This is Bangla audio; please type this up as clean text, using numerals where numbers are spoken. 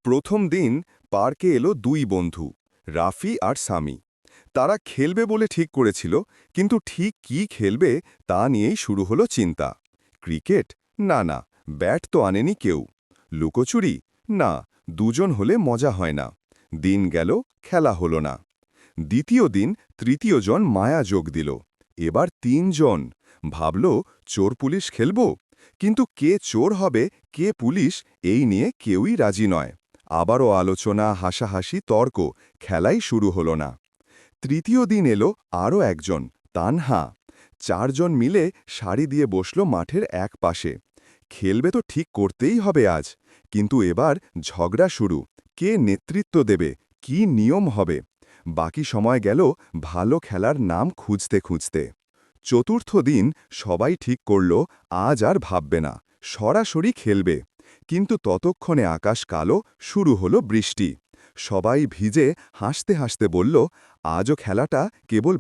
প্রথম দিন পার্কে এলো দুই বন্ধু, রাফি আর সামি। তারা খেলবে বলে ঠিক করেছিল, কিন্তু ঠিক কি খেলবে তা নিয়েই শুরু হলো চিন্তা। ক্রিকেট? না না, ব্যাট তো আনেনি কেউ। লুকোচুরি? না, দুজন হলে মজা হয় না। দিন গেল, খেলা হলো না। দ্বিতীয় দিন তৃতীয় জন মায়া যোগ দিল। এবার তিনজন। ভাবল, চোর পুলিশ খেলব, কিন্তু কে চোর হবে কে পুলিশ এই নিয়ে কেউই রাজি নয়। আবারও আলোচনা, হাসাহাসি, তর্ক, খেলাই শুরু হলো না। তৃতীয় দিন এলো আরও একজন, তানহা। চারজন মিলে সারি দিয়ে বসল মাঠের এক পাশে। খেলবে তো ঠিক করতেই হবে আজ, কিন্তু এবার ঝগড়া শুরু। কে নেতৃত্ব দেবে, কি নিয়ম হবে। বাকি সময় গেল ভালো খেলার নাম খুঁজতে খুঁজতে। চতুর্থ দিন সবাই ঠিক করল আজ আর ভাববে না, সরাসরি খেলবে। কিন্তু ততক্ষণে আকাশ কালো, শুরু হলো বৃষ্টি। সবাই ভিজে হাসতে হাসতে বলল, আজও খেলাটা কেবল